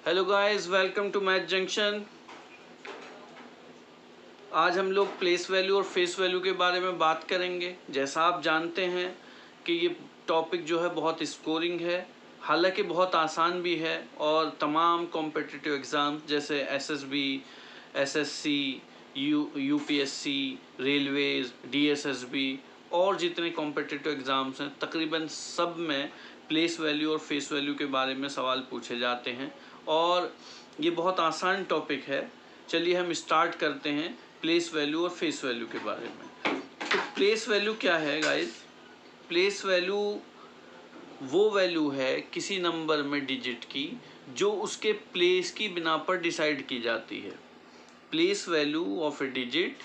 Hello guys, welcome to math junction. आज हम लोग प्लेस वैल्यू और फेस वैल्यू के बारे में बात करेंगे। जैसा आप जानते हैं कि ये टॉपिक जो है बहुत स्कोरिंग है, हालांकि बहुत आसान भी है और तमाम कॉम्पिटिटिव एग्ज़ाम जैसे SSB, SSC, UPSC, railways, DSSB और जितने कॉम्पिटिटिव एग्ज़ाम्स हैं तकरीबन सब में प्लेस वैल्यू और फेस वैल्यू के बारे में सवाल पूछे जाते हैं और ये बहुत आसान टॉपिक है। चलिए हम स्टार्ट करते हैं प्लेस वैल्यू और फेस वैल्यू के बारे में। तो प्लेस वैल्यू क्या है गाइस? प्लेस वैल्यू वो वैल्यू है किसी नंबर में डिजिट की जो उसके प्लेस की बिना पर डिसाइड की जाती है। Place value of A digit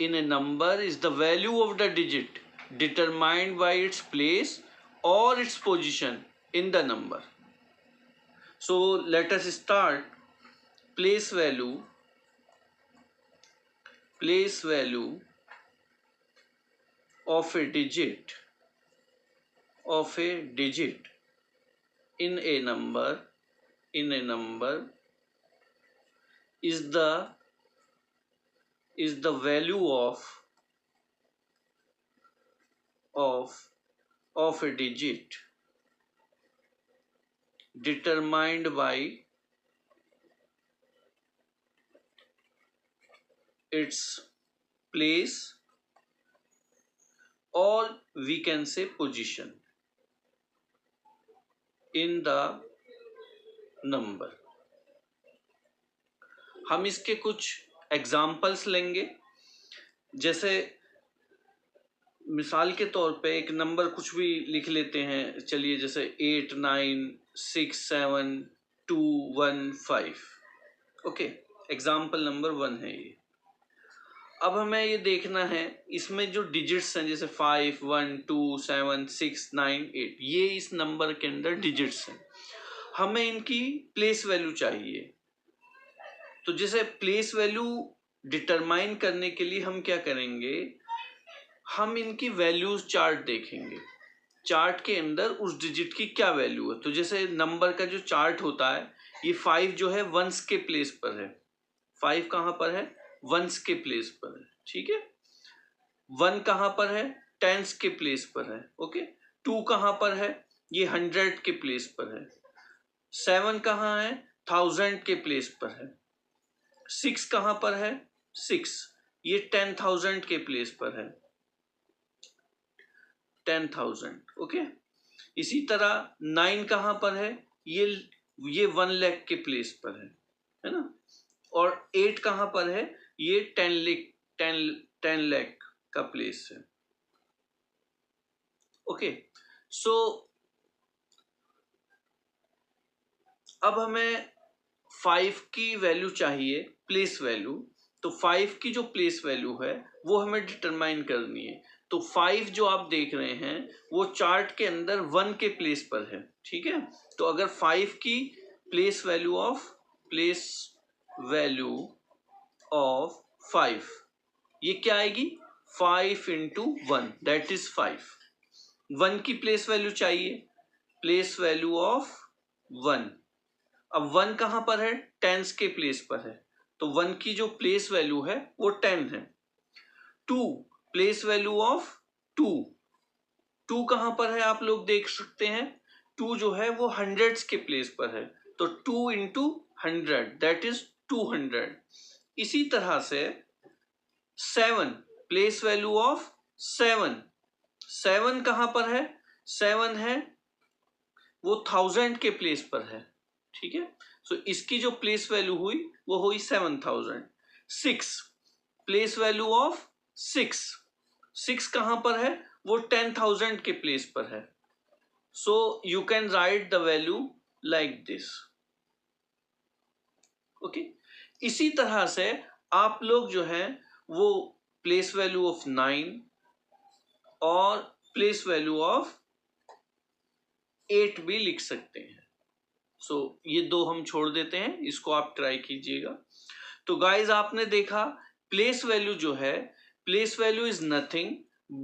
in a number is the value of the digit determined by its place or its position in the number. So let us start. Place value of a digit in a number is the value of a digit determined by its place or we can say position in the number. हम इसके कुछ examples लेंगे। जैसे मिसाल के तौर पे एक नंबर कुछ भी लिख लेते हैं। चलिए जैसे 8 9 6 7 2 1 5। ओके, एग्जाम्पल नंबर 1 है ये। अब हमें ये देखना है इसमें जो डिजिट्स हैं जैसे 5 1 2 7 6 9 8, ये इस नंबर के अंदर डिजिट्स हैं। हमें इनकी प्लेस वैल्यू चाहिए। तो जैसे प्लेस वैल्यू डिटरमाइन करने के लिए हम क्या करेंगे, हम इनकी वैल्यूज चार्ट देखेंगे। चार्ट के अंदर उस डिजिट की क्या वैल्यू है। तो जैसे नंबर का जो चार्ट होता है, ये 5 जो है वंस के प्लेस पर है। 5 कहाँ पर है? वंस के प्लेस पर है। ठीक है। 1 कहाँ पर है? टेंस के प्लेस पर है। ओके। 2 कहाँ पर है? ये 100 के प्लेस पर है। 7 कहाँ है? 1000 के प्लेस पर है। 6 कहाँ पर है? 6 ये 10,000 के प्लेस पर है। 10,000। ओके। इसी तरह 9 कहाँ पर है? ये 1 लाख के प्लेस पर है ना। और 8 कहाँ पर है? ये 10 लाख का प्लेस है। ओके। सो अब हमें 5 की वैल्यू चाहिए, प्लेस वैल्यू। तो 5 की जो प्लेस वैल्यू है वो हमें डिटरमाइन करनी है। तो 5 जो आप देख रहे हैं वो चार्ट के अंदर 1 के प्लेस पर है। ठीक है। तो अगर 5 की प्लेस वैल्यू ऑफ 5 ये क्या आएगी? 5 इंटू 1 दैट इज 5। 1 की प्लेस वैल्यू चाहिए, प्लेस वैल्यू ऑफ 1। अब 1 कहाँ पर है? टेंस के प्लेस पर है। तो 1 की जो प्लेस वैल्यू है वो 10 है। 2 प्लेस वैल्यू ऑफ 2। 2 कहाँ पर है आप लोग देख सकते हैं। 2 जो है वो हंड्रेड्स के प्लेस पर है। तो 2 इंटू 100 दैट इज 200। इसी तरह से 7 प्लेस वैल्यू ऑफ 7। 7 कहाँ पर है? 7 है वो 1000 के प्लेस पर है। ठीक है। सो इसकी जो प्लेस वैल्यू हुई वो हुई 7000। 6 प्लेस वैल्यू ऑफ 6। 6 कहां पर है? वो 10,000 के प्लेस पर है। So you can write the value like this. Okay. इसी तरह से आप लोग जो है वो प्लेस वैल्यू ऑफ 9 और प्लेस वैल्यू ऑफ 8 भी लिख सकते हैं। सो ये दो हम छोड़ देते हैं, इसको आप ट्राई कीजिएगा। तो गाइज आपने देखा प्लेस वैल्यू जो है, place value is nothing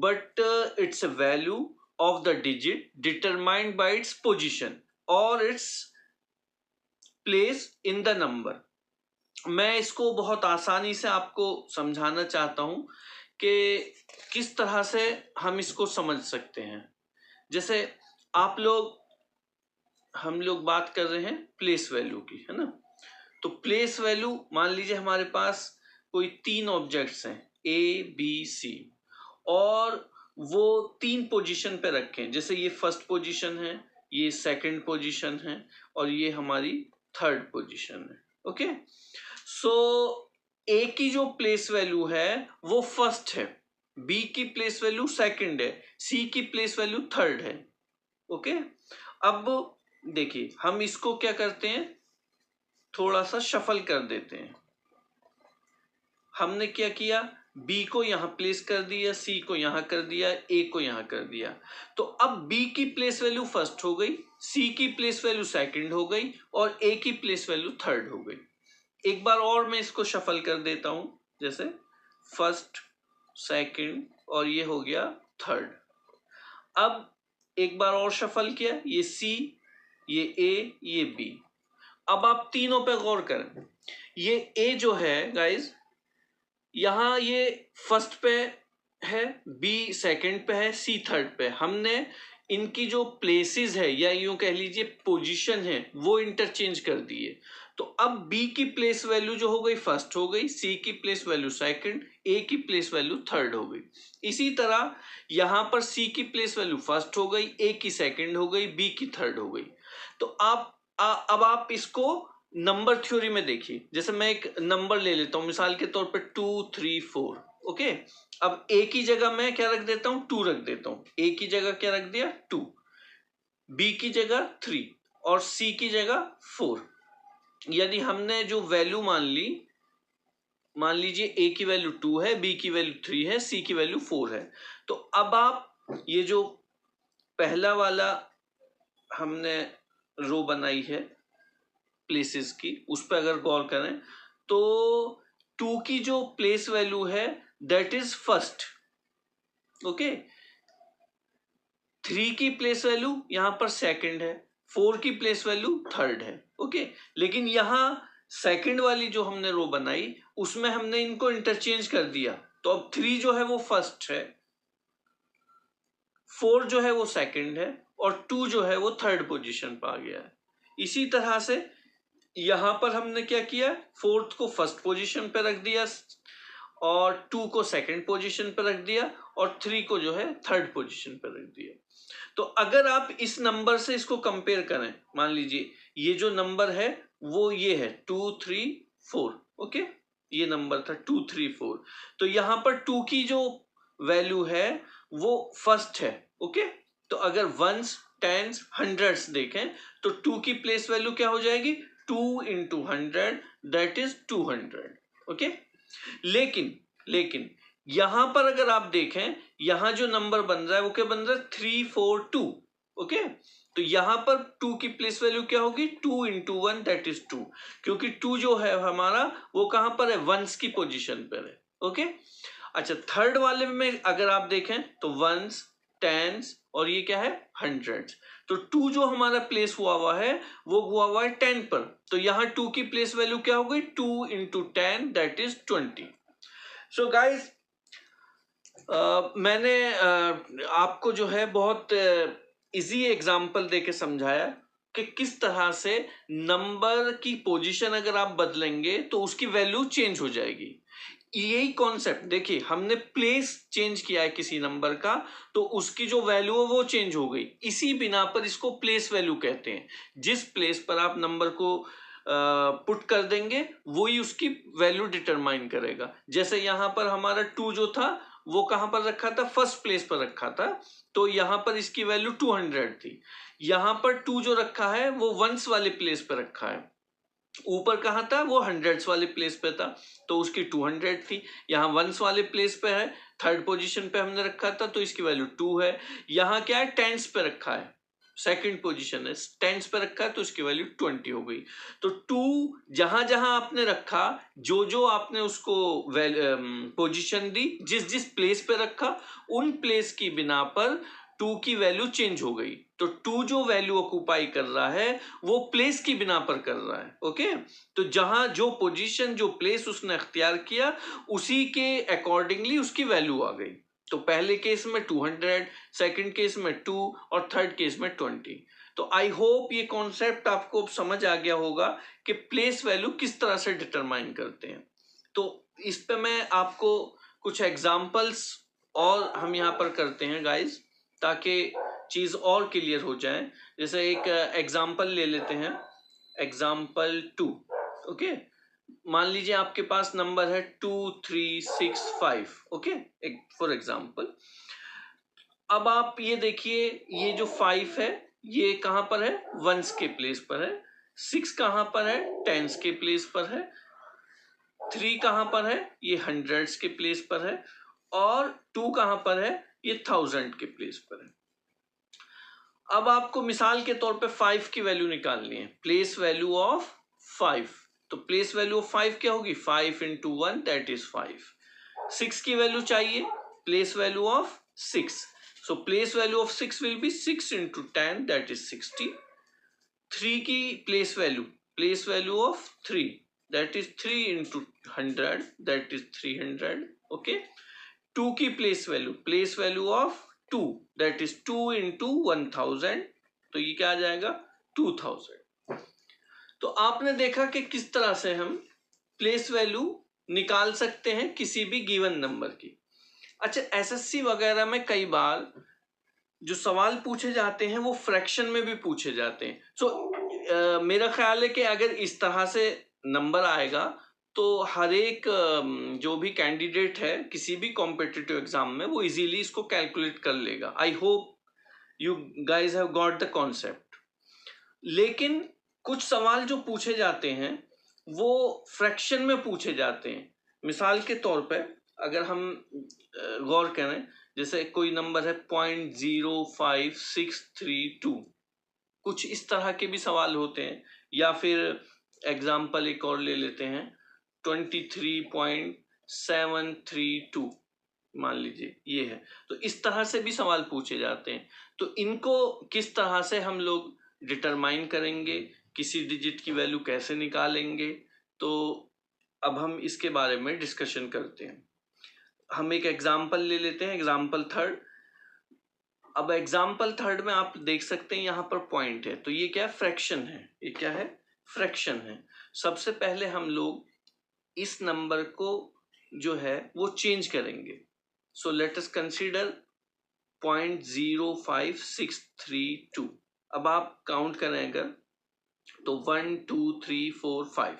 but it's a value of the digit determined by its position और its place in the number. मैं इसको बहुत आसानी से आपको समझाना चाहता हूं कि किस तरह से हम इसको समझ सकते हैं। जैसे हम लोग बात कर रहे हैं प्लेस वैल्यू की, है ना। तो प्लेस वैल्यू, मान लीजिए हमारे पास कोई 3 ऑब्जेक्ट्स हैं ए बी सी, और वो 3 पोजीशन पे रखे हैं। जैसे ये फर्स्ट पोजीशन है, ये सेकंड पोजीशन है, और ये हमारी थर्ड पोजीशन है। ओके, सो ए की जो प्लेस वैल्यू है वो फर्स्ट है, बी की प्लेस वैल्यू सेकंड है, सी की प्लेस वैल्यू थर्ड है। ओके, अब देखिए हम इसको क्या करते हैं, थोड़ा सा शफल कर देते हैं। हमने क्या किया, बी को यहां प्लेस कर दिया, सी को यहां कर दिया, ए को यहां कर दिया। तो अब बी की प्लेस वैल्यू फर्स्ट हो गई, सी की प्लेस वैल्यू सेकंड हो गई, और ए की प्लेस वैल्यू थर्ड हो गई। एक बार और मैं इसको शफल कर देता हूं, जैसे फर्स्ट, सेकंड, और ये हो गया थर्ड। अब एक बार और शफल किया, ये सी, ये ए, ये बी। अब आप तीनों पे गौर करें। ये ए जो है गाइस, यहां ये फर्स्ट पे है, बी सेकंड पे है, सी थर्ड पे। हमने इनकी जो प्लेसेस है, या यूं कह लीजिए पोजीशन है, वो इंटरचेंज कर दिए। तो अब बी की प्लेस वैल्यू जो हो गई फर्स्ट हो गई, सी की प्लेस वैल्यू सेकंड, ए की प्लेस वैल्यू थर्ड हो गई। इसी तरह यहां पर सी की प्लेस वैल्यू फर्स्ट हो गई, ए की सेकंड हो गई, बी की थर्ड हो गई। तो अब आप इसको नंबर थ्योरी में देखिए। जैसे मैं एक नंबर ले लेता हूं, मिसाल के तौर पे 2 3 4। ओके, अब ए की जगह मैं क्या रख देता हूं, 2 रख देता हूं। ए की जगह क्या रख दिया, 2, बी की जगह 3, और सी की जगह 4। यानी हमने जो वैल्यू मान लीजिए ए की वैल्यू 2 है, बी की वैल्यू 3 है, सी की वैल्यू 4 है। तो अब आप ये जो पहला वाला हमने रो बनाई है प्लेसेस की, उस पर अगर गौर करें तो 2 की जो प्लेस वैल्यू है दैट इज फर्स्ट। ओके, 3 की प्लेस वैल्यू यहां पर सेकंड है, 4 की प्लेस वैल्यू थर्ड है। ओके, लेकिन यहां सेकंड वाली जो हमने रो बनाई उसमें हमने इनको इंटरचेंज कर दिया। तो अब 3 जो है वो फर्स्ट है, 4 जो है वो सेकंड है, और 2 जो है वो थर्ड पोजीशन पर आ गया है। इसी तरह से यहां पर हमने क्या किया, 4th को फर्स्ट पोजीशन पे रख दिया, और 2 को सेकंड पोजीशन पे रख दिया, और 3 को जो है थर्ड पोजीशन पे रख दिया। तो अगर आप इस नंबर से इसको कंपेयर करें, मान लीजिए ये जो नंबर है वो ये है 2 3 4। ओके, ये नंबर था 2 3 4। तो यहां पर 2 की जो वैल्यू है वो फर्स्ट है। ओके, तो अगर वंस, टेंस, हंड्रेड्स देखें तो 2 की प्लेस वैल्यू क्या हो जाएगी, 2 into 100 दैट इज 200। ओके, लेकिन यहां पर अगर आप देखें, यहां जो नंबर बन रहा है वो क्या बन रहा है, 342। ओके, तो यहां पर 2 की प्लेस वैल्यू क्या होगी, 2 into 1 दैट इज 2, क्योंकि 2 जो है हमारा वो कहां पर है, वंस की पोजीशन पर है। ओके, अच्छा, थर्ड वाले में अगर आप देखें तो वंस, टेंस, और ये क्या है, हंड्रेड्स। तो 2 जो हमारा प्लेस हुआ है वो हुआ है 10 पर। तो यहां 2 की प्लेस वैल्यू क्या हो गई, 2 into 10 that is 20। So guys, मैंने आपको जो है बहुत इजी एग्जांपल देके समझाया कि किस तरह से नंबर की पोजीशन अगर आप बदलेंगे तो उसकी वैल्यू चेंज हो जाएगी। यही कॉन्सेप्ट देखिए, हमने प्लेस चेंज किया है किसी नंबर का, तो उसकी जो वैल्यू है वो चेंज हो गई। इसी बिना पर इसको प्लेस वैल्यू कहते हैं। जिस प्लेस पर आप नंबर को पुट कर देंगे वही उसकी वैल्यू डिटरमाइन करेगा। जैसे यहां पर हमारा 2 जो था वो कहां पर रखा था, फर्स्ट प्लेस पर रखा था, तो यहां पर इसकी वैल्यू 200 थी। यहां पर 2 जो रखा है वो वंस वाले प्लेस पर रखा है, ऊपर कहां था, वो हंड्रेड्स वाले प्लेस पे था, तो उसकी 200 थी। यहाँ वंस वाले प्लेस पे है, थर्ड पोजीशन पे हमने रखा था, तो इसकी वैल्यू 2 है। यहाँ क्या है, टेंस पे रखा है, सेकंड पोजीशन है, टेंस पे रखा है, तो इसकी वैल्यू 20 हो गई। तो 2 जहां जहां आपने रखा, जो जो आपने उसको पोजीशन दी, जिस जिस प्लेस पे रखा, उन प्लेस की बिना पर टू की वैल्यू चेंज हो गई, तो टू जो वैल्यू ऑक्यूपाई कर रहा है वो प्लेस की बिना पर कर रहा है। ओके, तो जहां जो पोजीशन जो प्लेस उसने अख्तियार किया उसी के अकॉर्डिंगली उसकी वैल्यू आ गई। तो पहले केस में 200, सेकंड केस में 2 और थर्ड केस में 20। तो आई होप ये कॉन्सेप्ट आपको समझ आ गया होगा कि प्लेस वैल्यू किस तरह से डिटरमाइन करते हैं। तो इस पे मैं आपको कुछ एग्जांपल्स और हम यहाँ पर करते हैं गाइस, ताकि चीज और क्लियर हो जाए। जैसे एक एग्जांपल ले लेते हैं, एग्जांपल 2। ओके, मान लीजिए आपके पास नंबर है 2365। ओके, एक फॉर एग्जांपल। अब आप ये देखिए, ये जो 5 है ये कहां पर है, वंस के प्लेस पर है। 6 कहां पर है, टेंस के प्लेस पर है। 3 कहां पर है, ये हंड्रेड्स के प्लेस पर है। और 2 कहां पर है, ये थाउजेंड के प्लेस पर है। अब आपको मिसाल के तौर पे 5 की वैल्यू निकालनी है, प्लेस वैल्यू ऑफ 5। तो प्लेस वैल्यू ऑफ 5 क्या होगी, 5 into 1 दैट इज 5। 6 की वैल्यू चाहिए, place value of 6। So place value of 6 will be 6 into 10 that is 60। 3 की place value of 3 that is 3 into 100 that is 300। Okay, 2 की place value of 2 that is 2 into 1000। तो ये क्या आ जाएगा, 2000। तो आपने देखा कि किस तरह से हम प्लेस वैल्यू निकाल सकते हैं किसी भी गिवन नंबर की। अच्छा, एसएससी वगैरह में कई बार जो सवाल पूछे जाते हैं वो फ्रैक्शन में भी पूछे जाते हैं। सो मेरा ख्याल है कि अगर इस तरह से नंबर आएगा तो हर एक जो भी कैंडिडेट है किसी भी कॉम्पिटिटिव एग्जाम में वो इजीली इसको कैलकुलेट कर लेगा। I hope you guys have got the concept. लेकिन कुछ सवाल जो पूछे जाते हैं वो फ्रैक्शन में पूछे जाते हैं। मिसाल के तौर पे अगर हम गौर करें, जैसे कोई नंबर है 0.05632, कुछ इस तरह के भी सवाल होते हैं। या फिर एग्जाम्पल एक और ले लेते हैं, 23.732 मान लीजिए ये है। तो इस तरह से भी सवाल पूछे जाते हैं। तो इनको किस तरह से हम लोग डिटरमाइन करेंगे, किसी डिजिट की वैल्यू कैसे निकालेंगे, तो अब हम इसके बारे में डिस्कशन करते हैं। हम एक एग्जाम्पल ले लेते हैं, एग्जाम्पल थर्ड। अब एग्जाम्पल थर्ड में आप देख सकते हैं यहाँ पर पॉइंट है, तो ये क्या है, फ्रैक्शन है। ये क्या है, फ्रैक्शन है। सबसे पहले हम लोग इस नंबर को जो है वो चेंज करेंगे। So let us consider 0.05632। अब आप काउंट करें अगर, तो 1 2 3 4 5।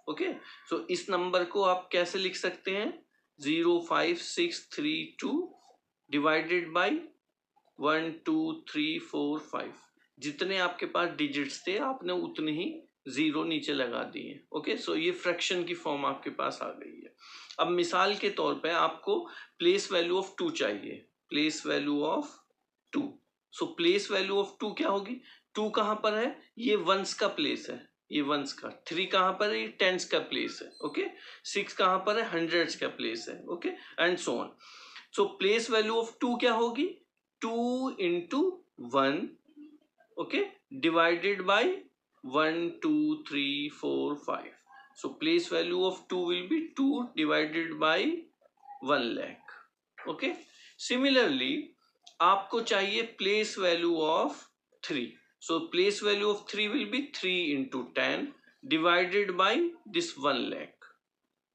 ओके, सो इस नंबर को आप कैसे लिख सकते हैं, 05632 डिवाइडेड बाई 1 2 3 4 5। जितने आपके पास डिजिट्स थे आपने उतने ही जीरो नीचे लगा दिए। ओके, सो ये फ्रैक्शन की फॉर्म आपके पास आ गई है। अब मिसाल के तौर पे आपको प्लेस वैल्यू ऑफ 2 चाहिए, place value of 2। So place value of 2 क्या होगी, 2 कहां पर है, ये वंस का प्लेस है, ये वंस का। 3 कहां पर है, ये टेंस का प्लेस है। ओके, 6 कहां पर है, हंड्रेड्स का प्लेस है। Okay, and so on. So place value of 2 क्या होगी, 2 into 1, okay, divided by 1 2 3 4 5। So place value of 2 will be 2 divided by 1 lakh. Okay. Similarly, आपको चाहिए place value of 3. So place value of 3 will be 3 into 10 divided by this 1 lakh.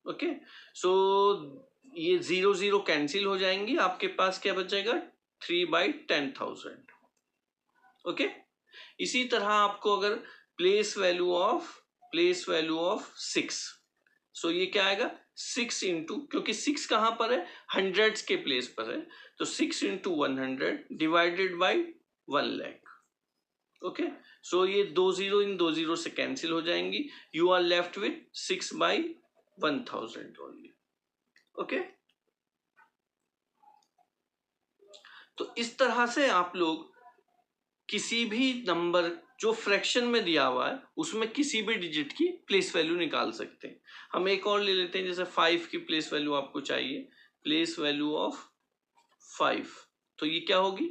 Okay. So ये 0 0 cancel हो जाएंगी, आपके पास क्या बचेगा, 3 by 10,000. Okay, इसी तरह आपको अगर प्लेस वैल्यू ऑफ 6, सो ये क्या आएगा, 6 इंटू, क्योंकि 6 कहां पर है, हंड्रेड्स के प्लेस पर है, तो 6 into 100 divided by 1 lakh. Okay, so ये 2 0 इन 2 0 से कैंसिल हो जाएंगी, you are left with 6 by 1000 only. Okay, तो इस तरह से आप लोग किसी भी नंबर जो फ्रैक्शन में दिया हुआ है उसमें किसी भी डिजिट की प्लेस वैल्यू निकाल सकते हैं। हम एक और ले लेते हैं, जैसे 5 की प्लेस वैल्यू आपको चाहिए, प्लेस वैल्यू ऑफ 5। तो ये क्या होगी,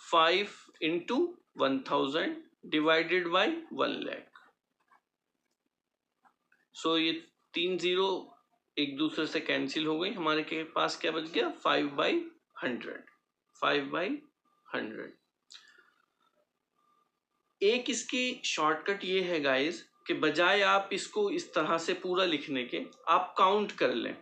5 into 1000 divided by 1 lakh. सो ये 3 जीरो एक दूसरे से कैंसिल हो गई, हमारे के पास क्या बच गया 5/100. 5/100. एक इसकी शॉर्टकट ये है गाइस कि बजाय आप इसको इस तरह से पूरा लिखने के, आप काउंट कर लें.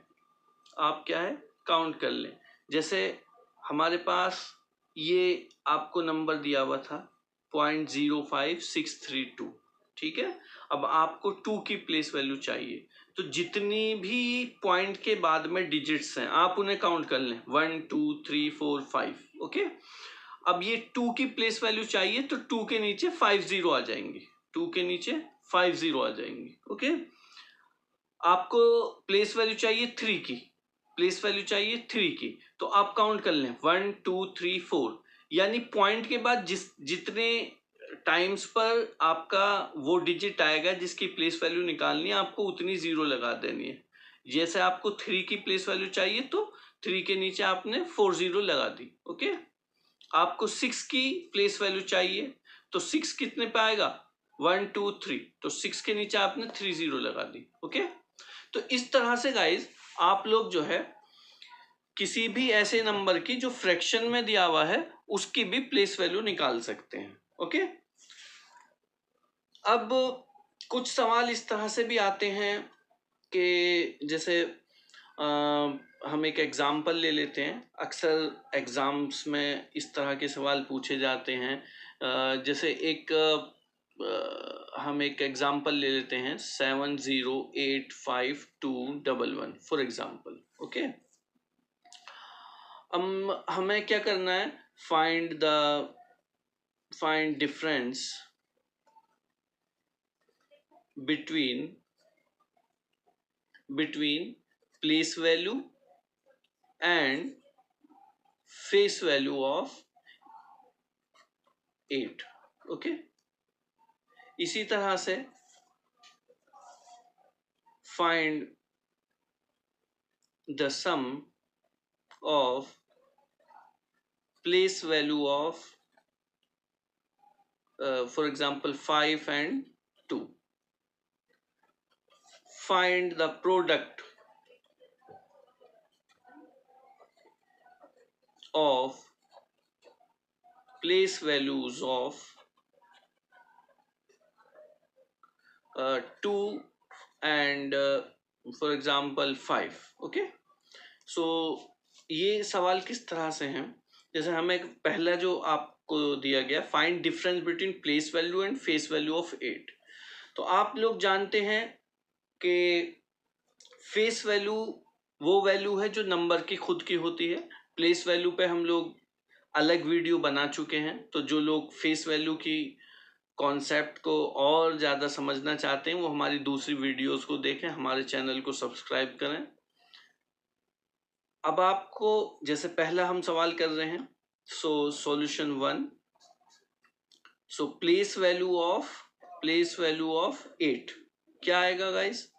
आप क्या है काउंट कर लें. जैसे हमारे पास ये आपको नंबर दिया हुआ था 0.05632. ठीक है. अब आपको 2 की प्लेस वैल्यू चाहिए, तो जितनी भी पॉइंट के बाद में डिजिट्स हैं आप उन्हें काउंट कर लें. 1 2 3 4 5. ओके. अब ये 2 की प्लेस वैल्यू चाहिए तो 2 के नीचे 5 जीरो आ जाएंगे. 2 के नीचे 5 जीरो आ जाएंगे. ओके. आपको प्लेस वैल्यू चाहिए 3 की, प्लेस वैल्यू चाहिए 3 की, तो आप काउंट कर लें 1 2 3 4. यानी पॉइंट के बाद जितने टाइम्स पर आपका वो डिजिट आएगा जिसकी प्लेस वैल्यू निकालनी है, आपको उतनी जीरो लगा देनी है. जैसे आपको 3 की प्लेस वैल्यू चाहिए तो 3 के नीचे आपने 4 जीरो लगा दी. ओके. आपको 6 की प्लेस वैल्यू चाहिए तो 6 कितने पे आएगा 1 2 3, तो 6 के नीचे आपने 3 जीरो लगा दी. ओके. तो इस तरह से गाइज आप लोग जो है किसी भी ऐसे नंबर की जो फ्रैक्शन में दिया हुआ है उसकी भी प्लेस वैल्यू निकाल सकते हैं. ओके. अब कुछ सवाल इस तरह से भी आते हैं कि जैसे हम एक एग्जाम्पल ले लेते हैं. अक्सर एग्जाम्स में इस तरह के सवाल पूछे जाते हैं. जैसे हम एक एग्जाम्पल ले लेते हैं 70852111 फॉर एग्जाम्पल. ओके. हमें क्या करना है, find difference between place value and face value of 8. Okay. इसी तरह से find the sum of place value of for example 5 and 2. Find the product of place values of 2 and for example 5. Okay. So ये सवाल किस तरह से हैं, जैसे हमें पहला जो आपको दिया गया find difference between place value and face value of 8. तो आप लोग जानते हैं कि फेस वैल्यू वो वैल्यू है जो नंबर की खुद की होती है. प्लेस वैल्यू पे हम लोग अलग वीडियो बना चुके हैं, तो जो लोग फेस वैल्यू की कॉन्सेप्ट को और ज़्यादा समझना चाहते हैं वो हमारी दूसरी वीडियोस को देखें, हमारे चैनल को सब्सक्राइब करें. अब आपको जैसे पहला हम सवाल कर रहे हैं, so solution 1. So place value of 8 क्या आएगा गाइस,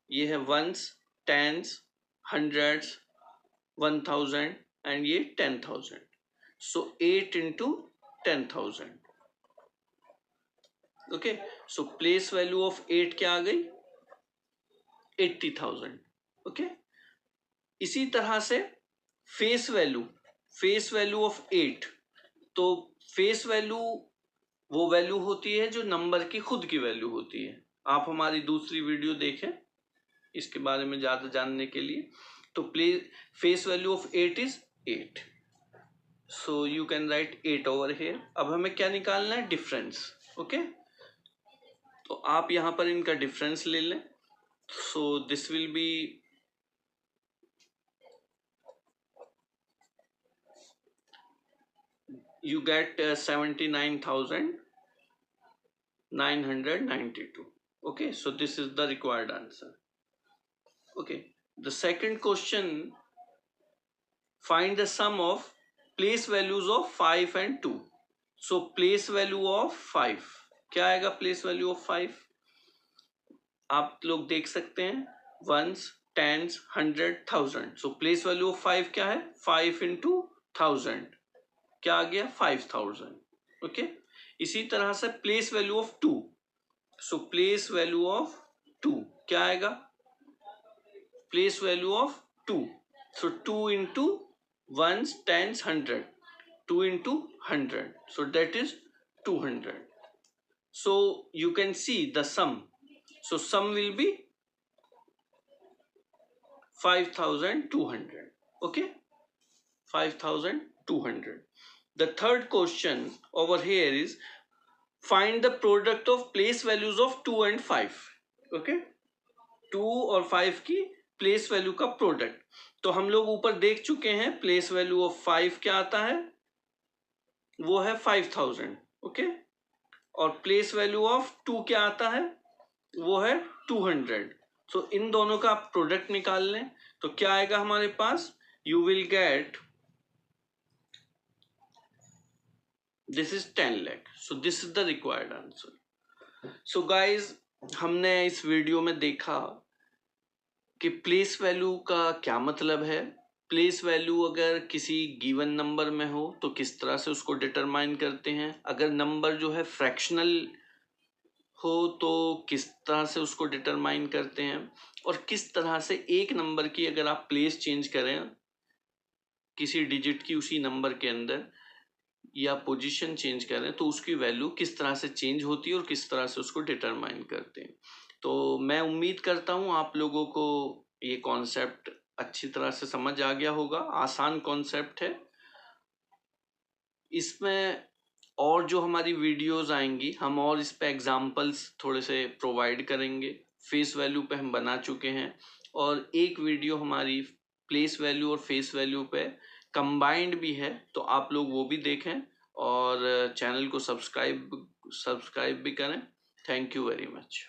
ये है वंस, टेंस, हंड्रेड्स, 1000 एंड ये 10,000. सो 8 into 10,000. Okay. So place value of 8 क्या आ गई 80,000. ओके. इसी तरह से फेस वैल्यू ऑफ 8, तो फेस वैल्यू वो वैल्यू होती है जो नंबर की खुद की वैल्यू होती है. आप हमारी दूसरी वीडियो देखें इसके बारे में ज़्यादा जानने के लिए. तो face value of 8 is 8. So you can write 8 over here. अब हमें क्या निकालना है डिफरेंस. ओके. तो आप यहाँ पर इनका डिफरेंस ले लें. So this will be you get 79,992. okay, so this is the required answer. okay, the second question, find the sum of place values of 5 and 2. so place value of 5 क्या आएगा, place value of 5 आप लोग देख सकते हैं once, tense, 100, 1000. so place value of 5 क्या है 5 into 1000. क्या आ गया 5000. ओके, इसी तरह से place value of 2. So place value of 2 क्या आएगा, place value of 2. So 2 into 1s, 10s, 100. 2 into 100. So that is 200. So you can see the sum. So sum will be 5200. Okay, 5200. The third question over here is find the product of place values of 2 and 5. Okay, 2 और 5 की place value का product. तो हम लोग ऊपर देख चुके हैं प्लेस वैल्यू ऑफ 5 क्या आता है, वो है 5000. ओके, और प्लेस वैल्यू ऑफ 2 क्या आता है, वो है 200. सो इन दोनों का आप प्रोडक्ट निकाल लें तो क्या आएगा हमारे पास, you will get this is 10 lakh. So this is the required answer. So guys, हमने इस वीडियो में देखा कि प्लेस वैल्यू का क्या मतलब है. प्लेस वैल्यू अगर किसी गिवन नंबर में हो तो किस तरह से उसको डिटरमाइन करते हैं, अगर नंबर जो है फ्रैक्शनल हो तो किस तरह से उसको डिटरमाइन करते हैं, और किस तरह से एक नंबर की अगर आप प्लेस चेंज करें किसी डिजिट की उसी नंबर के अंदर, या पोजीशन चेंज करें तो उसकी वैल्यू किस तरह से चेंज होती है और किस तरह से उसको डिटरमाइन करते हैं. तो मैं उम्मीद करता हूँ आप लोगों को ये कॉन्सेप्ट अच्छी तरह से समझ आ गया होगा. आसान कॉन्सेप्ट है. इसमें और जो हमारी वीडियोस आएंगी हम और इस पे एग्जांपल्स थोड़े से प्रोवाइड करेंगे. फेस वैल्यू पे हम बना चुके हैं, और एक वीडियो हमारी प्लेस वैल्यू और फेस वैल्यू पे कंबाइंड भी है, तो आप लोग वो भी देखें और चैनल को सब्सक्राइब भी करें. Thank you very much.